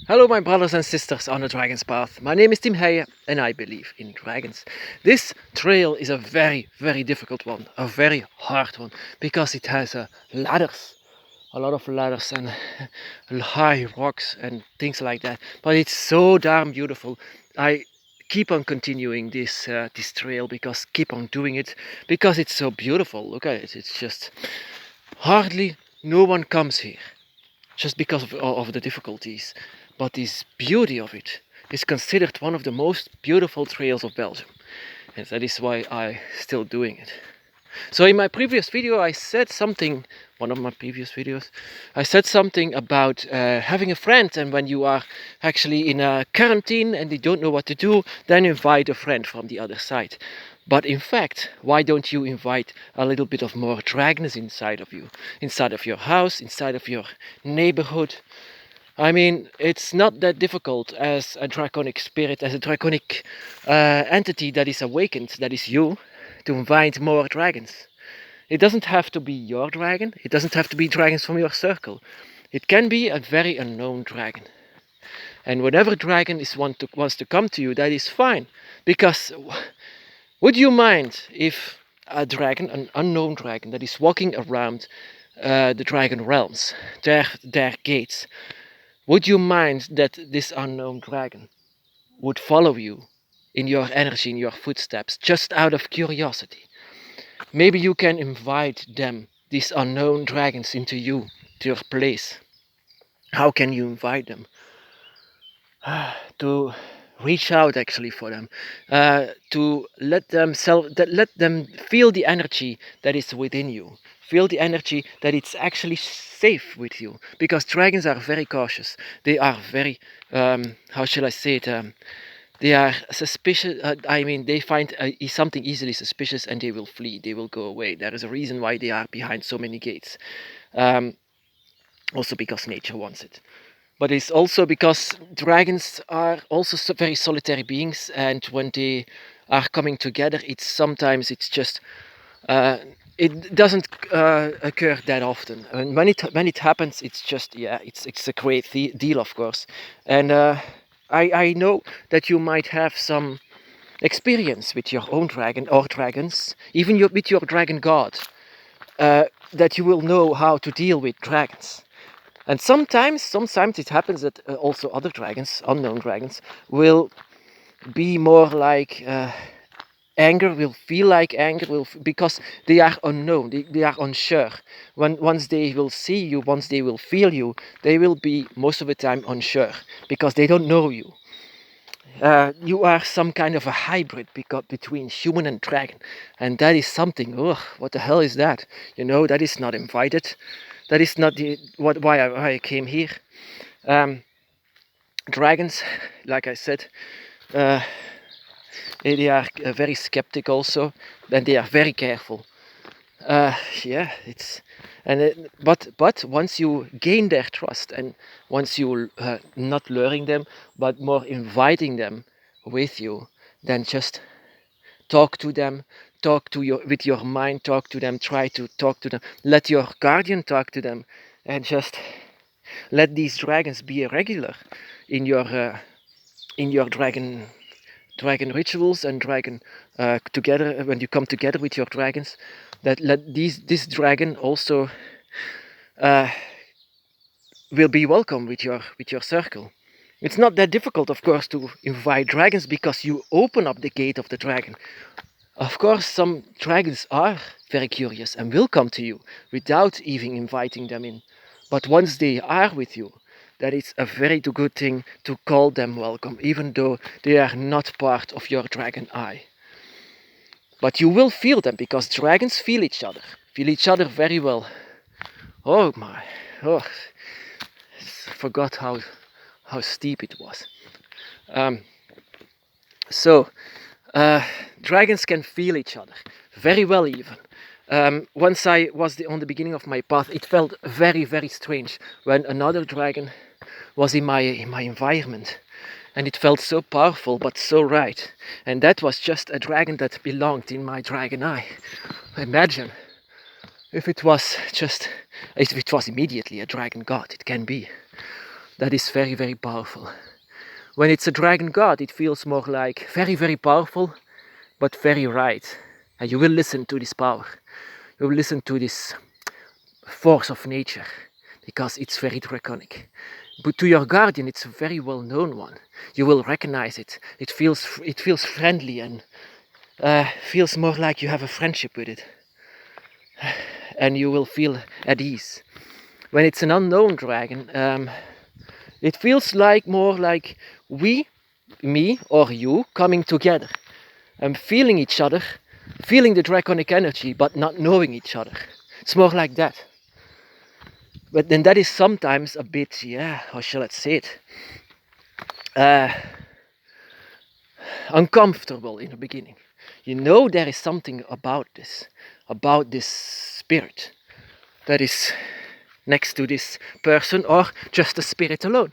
Hello my brothers and sisters on the Dragon's Path. My name is Tim Heijen and I believe in dragons. This trail is a very difficult one, a very hard one, because it has ladders, a lot of ladders and high rocks and things like that. But it's so damn beautiful. I keep on continuing this trail because keep on doing it because it's so beautiful. Look at it. It's just hardly no one comes here just because of the difficulties. But this beauty of it is considered one of the most beautiful trails of Belgium. And that is why I still doing it. So in my previous video I said something, one of my previous videos, I said something about having a friend, and when you are actually in a quarantine and you don't know what to do, then invite a friend from the other side. But in fact, why don't you invite a little bit of more dragons inside of you, inside of your house, inside of your neighborhood? I mean, it's not that difficult as a draconic spirit, as a draconic entity that is awakened, that is you, to invite more dragons. It doesn't have to be your dragon, it doesn't have to be dragons from your circle. It can be a very unknown dragon. And whenever dragon wants to come to you, that is fine. Because would you mind if a dragon, an unknown dragon that is walking around the dragon realms, their gates, would you mind that this unknown dragon would follow you in your energy, in your footsteps, just out of curiosity? Maybe you can invite them, these unknown dragons, into you, to your place. How can you invite them? To reach out actually for them, to let them feel the energy that is within you. Feel the energy that it's actually safe with you, because dragons are very cautious. They are very, how shall I say it? They are suspicious. I mean, they find something easily suspicious and they will flee. They will go away. There is a reason why they are behind so many gates. Also because nature wants it. But it's also because dragons are also very solitary beings, and when they are coming together, it's just it doesn't occur that often. And when it happens, it's just it's a great deal, of course. And I know that you might have some experience with your own dragon or dragons, even with your dragon god, that you will know how to deal with dragons. And sometimes it happens that also other dragons, unknown dragons, will be more like anger, will feel like anger, because they are unknown, they are unsure. Once they will see you, once they will feel you, they will be most of the time unsure, because they don't know you. You are some kind of a hybrid between human and dragon, and that is something. Ugh, what the hell is that? You know, that is not invited. That is not why I came here. Dragons, like I said, they are very skeptic also, and they are very careful. Yeah, it's but once you gain their trust, and once you not luring them, but more inviting them with you, then just talk to them, talk to your with your mind, talk to them, try to talk to them, let your guardian talk to them, and just let these dragons be a regular in your dragon rituals and dragon together when you come together with your dragons. That let this dragon also will be welcome with your circle. It's not that difficult, of course, to invite dragons, because you open up the gate of the dragon. Of course, some dragons are very curious and will come to you without even inviting them in. But once they are with you, that is a very good thing to call them welcome, even though they are not part of your dragon eye. But you will feel them, because dragons feel each other very well. Oh my, oh, forgot how steep it was. So, dragons can feel each other very well, even. Once I was on the beginning of my path, it felt very strange when another dragon was in my environment, and it felt so powerful but so right. And that was just a dragon that belonged in my dragon eye. Imagine if it was immediately a dragon god. It can be. that is very, very powerful. When it's a dragon god, it feels more like very, very powerful, but very right. And you will listen to this power. You will listen to this force of nature, because it's very draconic. But to your guardian, it's a very well-known one. You will recognize it. It feels friendly and feels more like you have a friendship with it. And you will feel at ease. When it's an unknown dragon, it feels like more like we, me or you, coming together and feeling each other, feeling the draconic energy, but not knowing each other. It's more like that. But then that is sometimes a bit, how shall I say it? Uncomfortable in the beginning. You know there is something about this spirit that is next to this person, or just a spirit alone.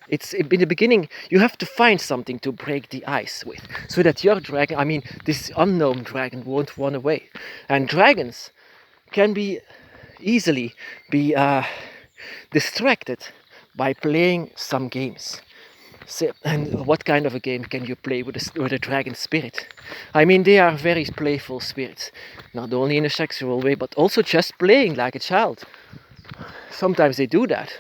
It's in the beginning you have to find something to break the ice with, so that your dragon, this unknown dragon, won't run away. And dragons can be easily be distracted by playing some games. So, and what kind of a game can you play with a dragon spirit? They are very playful spirits, not only in a sexual way, but also just playing like a child. Sometimes they do that.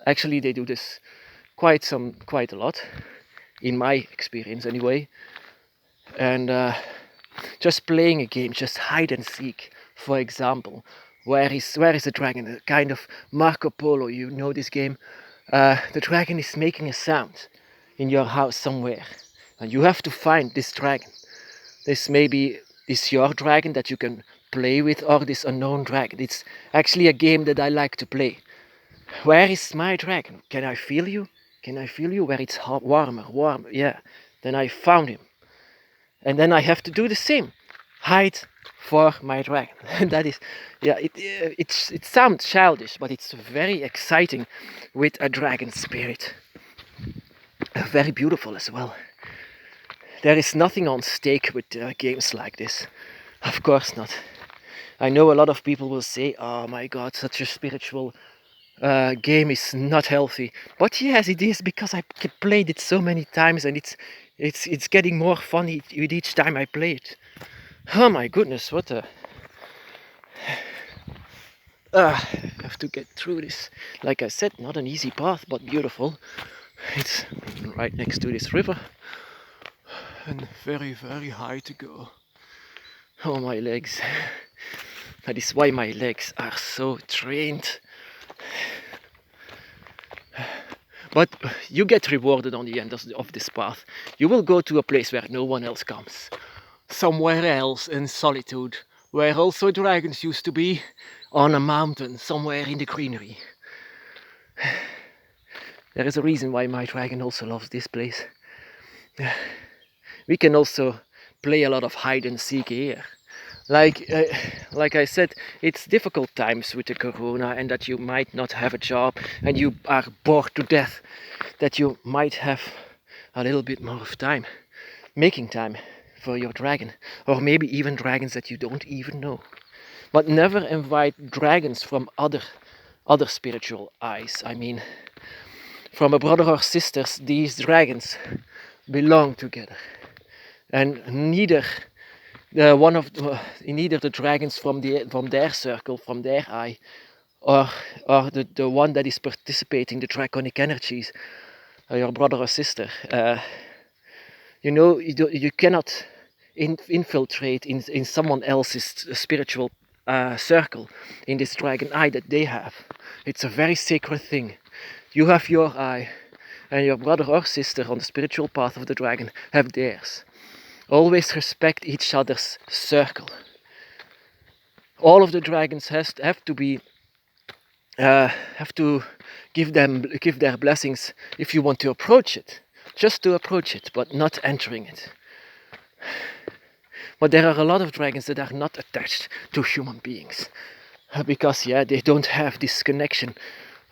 Actually, they do this quite a lot, in my experience anyway. And just playing a game, just hide and seek, for example. Where is the dragon? A kind of Marco Polo. You know this game. The dragon is making a sound in your house somewhere, and you have to find this dragon. This maybe is your dragon that you can play with, or this unknown dragon. It's actually a game that I like to play. Where is my dragon? Can I feel you? Can I feel you? Where it's warmer, yeah. Then I found him. And then I have to do the same. Hide for my dragon. And that is, it sounds childish, but it's very exciting with a dragon spirit. Very beautiful as well. There is nothing on stake with games like this. Of course not. I know a lot of people will say, oh my god, such a spiritual game is not healthy. But yes, it is, because I played it so many times, and it's getting more funny with each time I play it. Oh my goodness, what a... I have to get through this. Like I said, not an easy path, but beautiful. It's right next to this river. And very, very high to go. Oh, my legs. That is why my legs are so trained. But you get rewarded on the end of this path. You will go to a place where no one else comes. Somewhere else in solitude, where also dragons used to be, on a mountain, somewhere in the greenery. There is a reason why my dragon also loves this place. We can also play a lot of hide and seek here. Like I said, it's difficult times with the corona, and that you might not have a job and you are bored to death, that you might have a little bit more of time, making time for your dragon, or maybe even dragons that you don't even know. But never invite dragons from other spiritual eyes. From a brother or sisters, these dragons belong together, and neither the dragons from their circle, from their eye, or the one that is participating the draconic energies, your brother or sister. You cannot infiltrate in someone else's spiritual circle, in this dragon eye that they have. It's a very sacred thing. You have your eye, and your brother or sister on the spiritual path of the dragon have theirs. Always respect each other's circle. All of the dragons have to give their blessings if you want to approach it. Just to approach it, but not entering it. But there are a lot of dragons that are not attached to human beings, because they don't have this connection.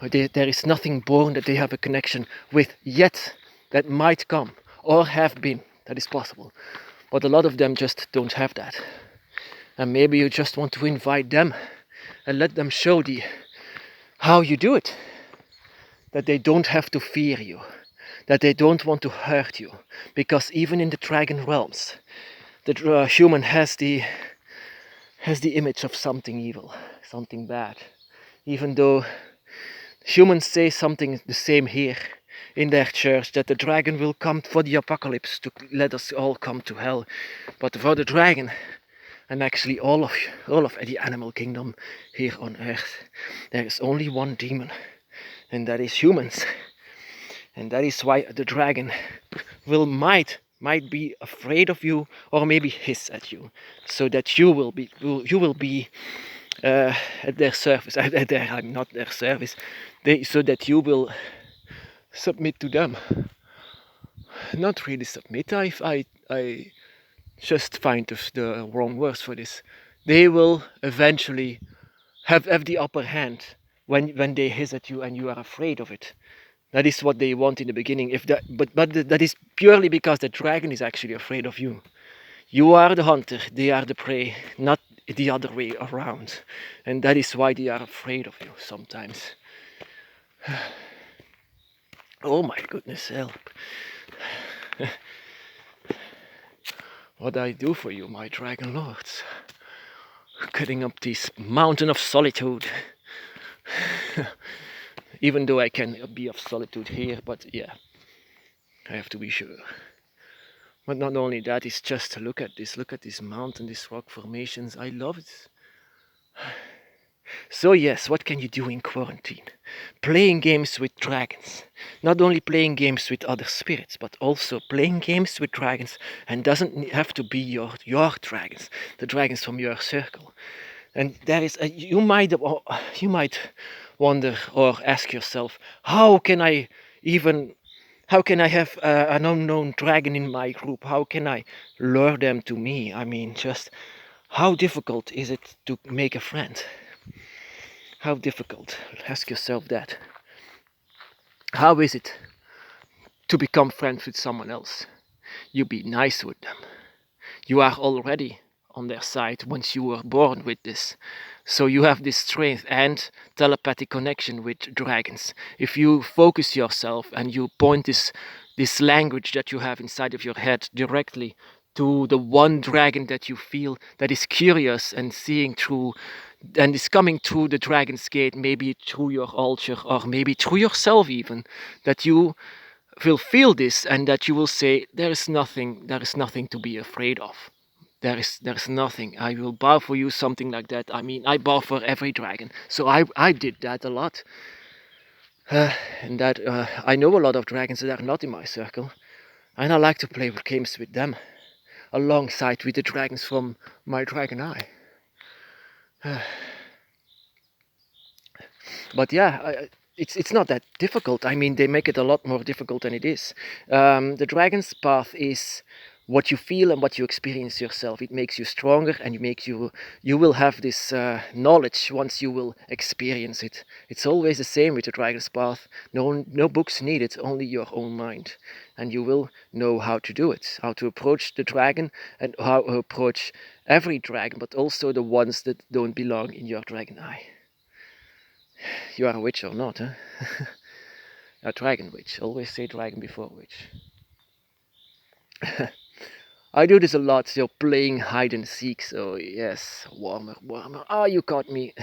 There is nothing born that they have a connection with yet, that might come, or have been. That is possible. But a lot of them just don't have that. And maybe you just want to invite them and let them show how you do it, that they don't have to fear you, that they don't want to hurt you, because even in the dragon realms, the human has the image of something evil, something bad. Even though humans say something the same here in their church, that the dragon will come for the apocalypse to let us all come to hell. But for the dragon, and actually all of the animal kingdom here on earth, there is only one demon, and that is humans. And that is why the dragon might be afraid of you, or maybe hiss at you, so that you will be at their service. I'm not their service. So that you will submit to them. Not really submit. I just find the wrong words for this. They will eventually have the upper hand when they hiss at you and you are afraid of it. That is what they want in the beginning. But that is purely because the dragon is actually afraid of you. You are the hunter, they are the prey, not the other way around. And that is why they are afraid of you sometimes. Oh my goodness, help. What I do for you, my dragon lords. Cutting up this mountain of solitude. Even though I can be of solitude here, but yeah, I have to be sure. But not only that, it's just to look at this mountain, these rock formations. I love it. So yes, what can you do in quarantine? Playing games with dragons. Not only playing games with other spirits, but also playing games with dragons, and doesn't have to be your dragons, the dragons from your circle. And there is you might wonder or ask yourself, even how can I have an unknown dragon in my group? How can I lure them to me? I mean, just how difficult is it to make a friend? How difficult? Ask yourself that. How is it to become friends with someone else? You be nice with them. You are already on their side once you were born with this. So you have this strength and telepathic connection with dragons. If you focus yourself and you point this language that you have inside of your head directly to the one dragon that you feel that is curious and seeing through and is coming through the dragon's gate, maybe through your altar or maybe through yourself even, that you will feel this and that you will say there is nothing to be afraid of. There's nothing. I will bow for you, something like that. I mean, I bow for every dragon. So I did that a lot. And that I know a lot of dragons that are not in my circle, and I like to play games with them, alongside with the dragons from my dragon eye. But yeah, it's not that difficult. I mean, they make it a lot more difficult than it is. The dragon's path is what you feel and what you experience yourself. It makes you stronger, and it makes you will have this knowledge once you will experience it. It's always the same with the dragon's path. No books needed, only your own mind, and you will know how to do it, how to approach the dragon, and how to approach every dragon, but also the ones that don't belong in your dragon eye. You are a witch or not, huh? A dragon witch. Always say dragon before witch. I do this a lot, so playing hide and seek, so yes, warmer. Ah, you caught me.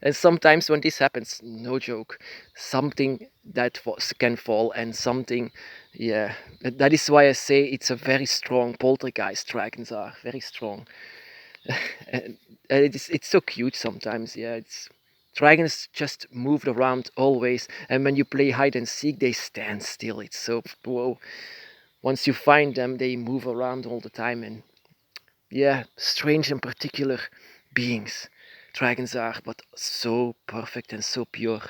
And sometimes when this happens, no joke, something that can fall and something, yeah. That is why I say it's a very strong poltergeist, dragons are very strong. and it's so cute sometimes, yeah, it's dragons just moved around always, and when you play hide and seek, they stand still. It's so whoa. Once you find them, they move around all the time, and yeah, strange and particular beings. Dragons are, but so perfect and so pure.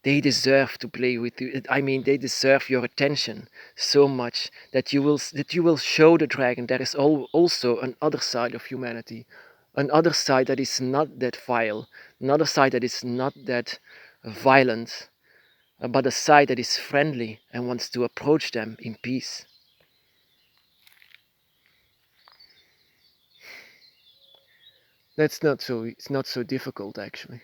They deserve to play with you. I mean, they deserve your attention so much that you will show the dragon there is also another side of humanity, another side that is not that vile, another side that is not that violent, but a side that is friendly and wants to approach them in peace. That's not so. It's not so difficult actually.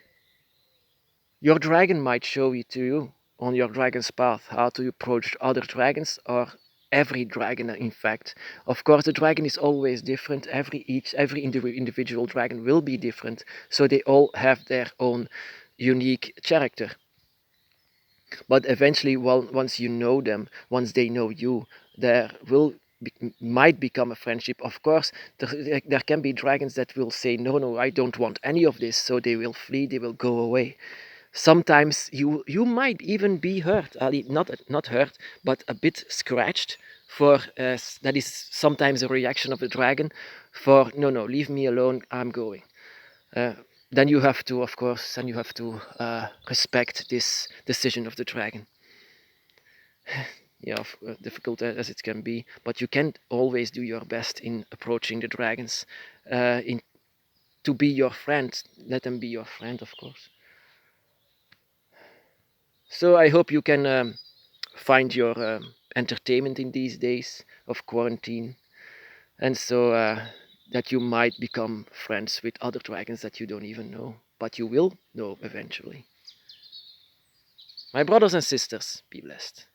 Your dragon might show you to you on your dragon's path how to approach other dragons, or every dragon in fact. Of course the dragon is always different. Every individual dragon will be different, so they all have their own unique character. But eventually, well, once you know them, once they know you, there might become a friendship. Of course, there can be dragons that will say, no, I don't want any of this, so they will flee, they will go away. Sometimes you might even be hurt, Ali, not hurt, but a bit scratched. For that is sometimes a reaction of the dragon. For no, leave me alone, I'm going. Uh, then you have to, of course, respect this decision of the dragon. Yeah, difficult as it can be, but you can always do your best in approaching the dragons, in to be your friend. Let them be your friend, of course. So I hope you can find your entertainment in these days of quarantine, and so that you might become friends with other dragons that you don't even know, but you will know eventually. My brothers and sisters, be blessed.